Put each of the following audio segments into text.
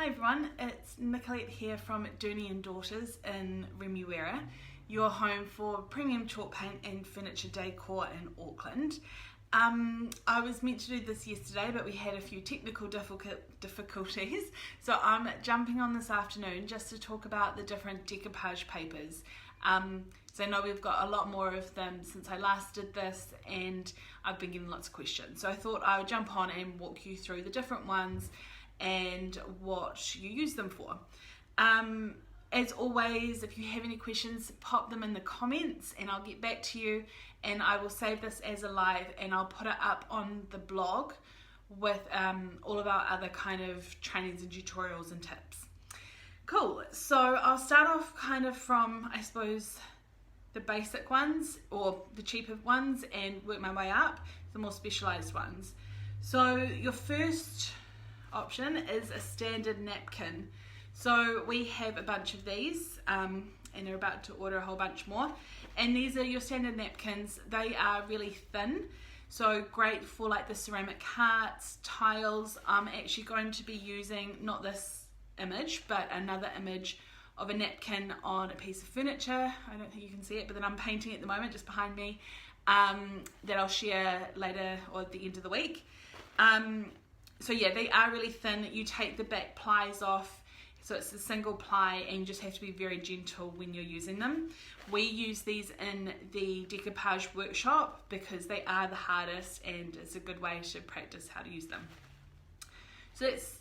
Hi everyone, it's Nicolette here from Dooney & Daughters in Remuera, your home for premium chalk paint and furniture decor in Auckland. I was meant to do this yesterday, but we had a few technical difficulties, so I'm jumping on this afternoon just to talk about the different decoupage papers. So I know we've got a lot more of them since I last did this, and I've been getting lots of questions. So I thought I would jump on and walk you through the different ones and what you use them for. As always, if you have any questions, pop them in the comments and I'll get back to you, and I will save this as a live and I'll put it up on the blog with all of our other kind of trainings and tutorials and tips. Cool, so I'll start off kind of from, I suppose, the basic ones or the cheaper ones and work my way up to the more specialized ones. So your first option is a standard napkin. So we have a bunch of these and they're about to order a whole bunch more, and these are your standard napkins. They are really thin, so great for like the ceramic hearts, tiles. I'm actually going to be using not this image but another image of a napkin on a piece of furniture. I don't think you can see it, but then I'm painting at the moment just behind me, that I'll share later or at the end of the week. So yeah, they are really thin. You take the back plies off, so it's a single ply, and you just have to be very gentle when you're using them. We use these in the decoupage workshop because they are the hardest and it's a good way to practice how to use them. So it's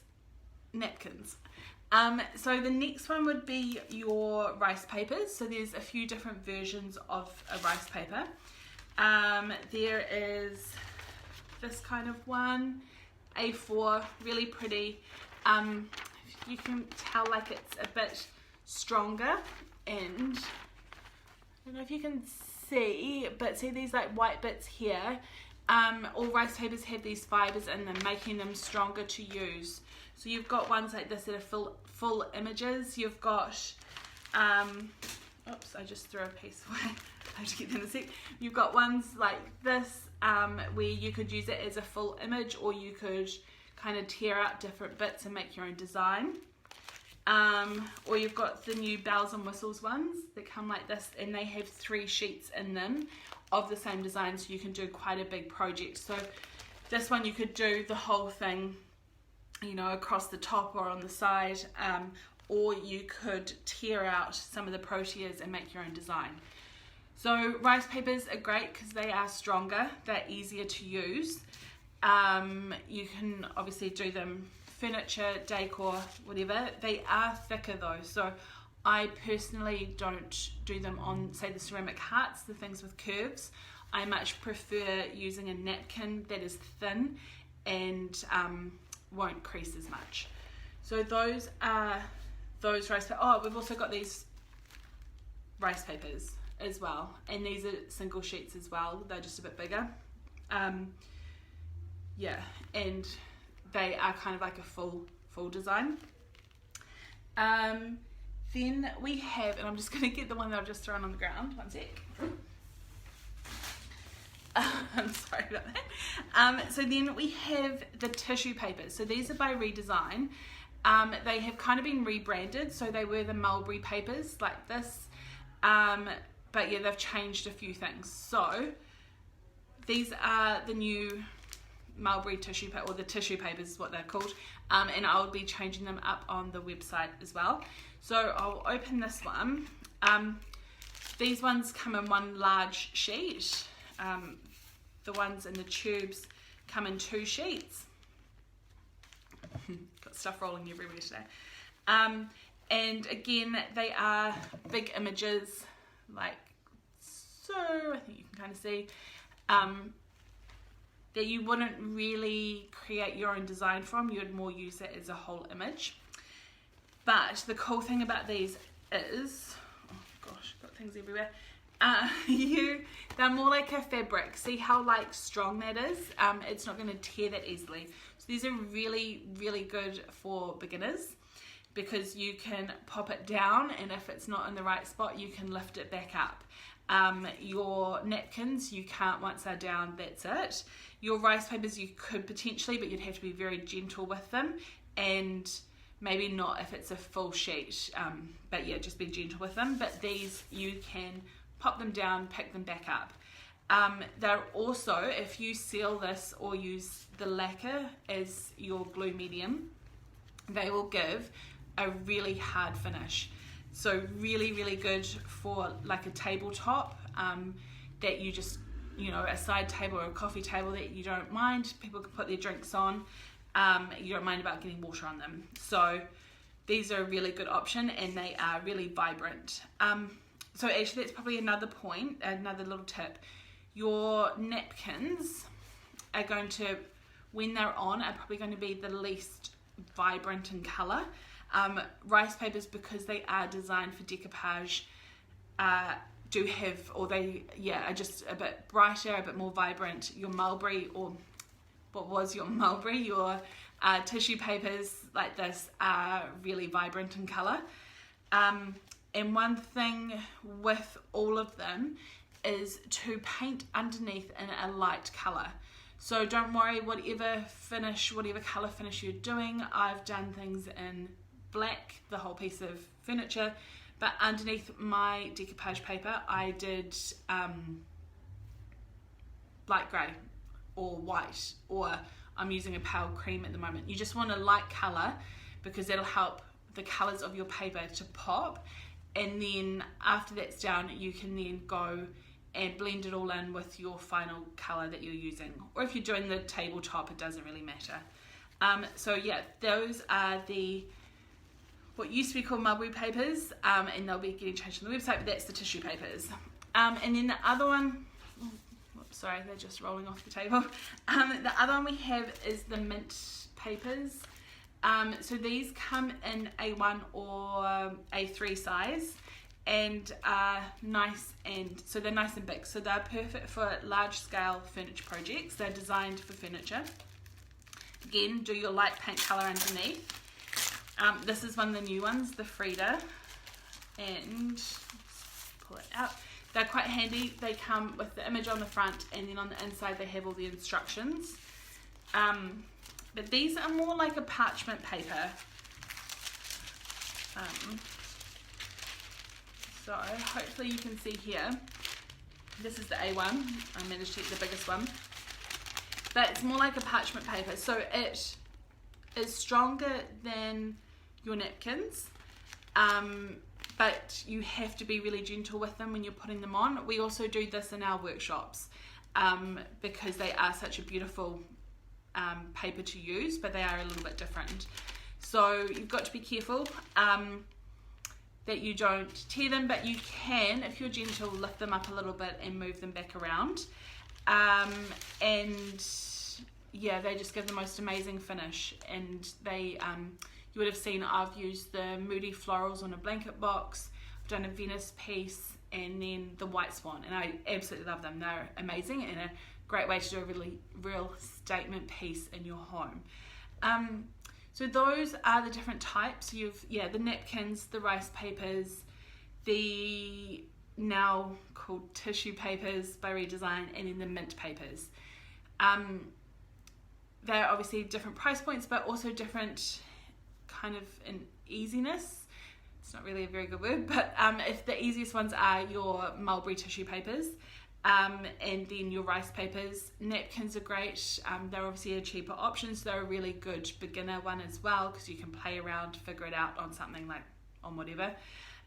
napkins. So the next one would be your rice papers. So there's a few different versions of a rice paper. There is this kind of one, A4, really pretty. You can tell like it's a bit stronger, and I don't know if you can see, but see these like white bits here. All rice papers have these fibers in them, making them stronger to use. So you've got ones like this that are full images. You've got, oops, I just threw a piece away. I have to get them in a sec. You've got ones like this where you could use it as a full image, or you could kind of tear out different bits and make your own design. Or you've got the new bells and whistles ones that come like this, and they have 3 sheets in them of the same design, so you can do quite a big project. So this one you could do the whole thing, you know, across the top or on the side, or you could tear out some of the proteas and make your own design. So rice papers are great because they are stronger, they're easier to use. You can obviously do them furniture, decor, whatever. They are thicker though, so I personally don't do them on, say, the ceramic hearts, the things with curves. I much prefer using a napkin that is thin and won't crease as much. So those are those rice papers. Oh, we've also got these rice papers as well, and these are single sheets as well. They're just a bit bigger. Yeah, and they are kind of like a full design. Then we have, and I'm just going to get the one that I've just thrown on the ground, one sec. I'm sorry about that. So then we have the tissue papers. So these are by Redesign. They have kind of been rebranded, so they were the mulberry papers like this, but yeah, they've changed a few things. So these are the new mulberry tissue paper, or the tissue papers is what they're called, and I'll be changing them up on the website as well. So I'll open this one. These ones come in one large sheet. The ones in the tubes come in 2 sheets. Got stuff rolling everywhere today. And again, they are big images like so. I think you can kind of see that you wouldn't really create your own design from. You would more use it as a whole image. But the cool thing about these is, oh gosh, got things everywhere. They're more like a fabric. See how like strong that is? It's not going to tear that easily. So these are really, really good for beginners because you can pop it down, and if it's not in the right spot, you can lift it back up. Your napkins, you can't, once they're down, that's it. Your rice papers, you could potentially, but you'd have to be very gentle with them and maybe not if it's a full sheet, but yeah, just be gentle with them. But these, you can pop them down, pick them back up. They're also, if you seal this or use the lacquer as your glue medium, they will give a really hard finish. So really, really good for like a tabletop that you just, you know, a side table or a coffee table that you don't mind. People can put their drinks on. You don't mind about getting water on them. So these are a really good option, and they are really vibrant. So actually that's probably another point, another little tip. Your napkins are going to, when they're on, are probably going to be the least vibrant in colour. Rice papers, because they are designed for decoupage, do have, or they, yeah, are just a bit brighter, a bit more vibrant. Your mulberry, or what was your mulberry, your tissue papers like this are really vibrant in colour. And one thing with all of them is to paint underneath in a light colour. So don't worry, whatever colour finish you're doing. I've done things in black, the whole piece of furniture, but underneath my decoupage paper I did light grey or white, or I'm using a pale cream at the moment. You just want a light colour because that'll help the colours of your paper to pop, and then after that's done you can then go and blend it all in with your final colour that you're using. Or if you're doing the tabletop, it doesn't really matter. So yeah, those are what used to be called mulberry papers, and they'll be getting changed on the website, but that's the tissue papers. And then the other one, sorry, they're just rolling off the table. The other one we have is the mint papers. So these come in A1 or A3 size, and are nice, and so they're nice and big, so they're perfect for large scale furniture projects. They're designed for furniture. Again, do your light paint colour underneath. This is one of the new ones, the Frida, and pull it out. They're quite handy. They come with the image on the front, and then on the inside they have all the instructions. But these are more like a parchment paper. So hopefully you can see here, this is the A1, I managed to get the biggest one, but it's more like a parchment paper, so it is stronger than your napkins, but you have to be really gentle with them when you're putting them on. We also do this in our workshops because they are such a beautiful paper to use, but they are a little bit different. So you've got to be careful that you don't tear them, but you can, if you're gentle, lift them up a little bit and move them back around. And yeah, they just give the most amazing finish. And they, you would have seen I've used the Moody Florals on a blanket box. I've done a Venice piece, and then the White Swan, and I absolutely love them. They're amazing and a great way to do a really real statement piece in your home. So those are the different types. You've, yeah, the napkins, the rice papers, the now called tissue papers by Redesign, and then the mint papers. They're obviously different price points, but also different kind of in easiness. It's not really a very good word, but if the easiest ones are your mulberry tissue papers, and then your rice papers. Napkins are great. They're obviously a cheaper option, so they're a really good beginner one as well, because you can play around, figure it out on something like on whatever.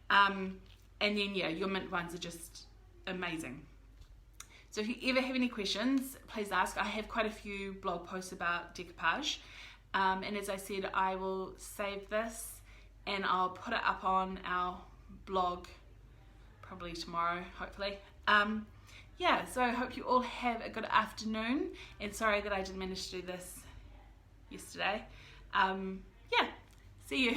And then yeah, your mint ones are just amazing. So if you ever have any questions, please ask. I have quite a few blog posts about decoupage, and as I said, I will save this and I'll put it up on our blog probably tomorrow, hopefully. Yeah, so I hope you all have a good afternoon, and sorry that I didn't manage to do this yesterday. Yeah, see you.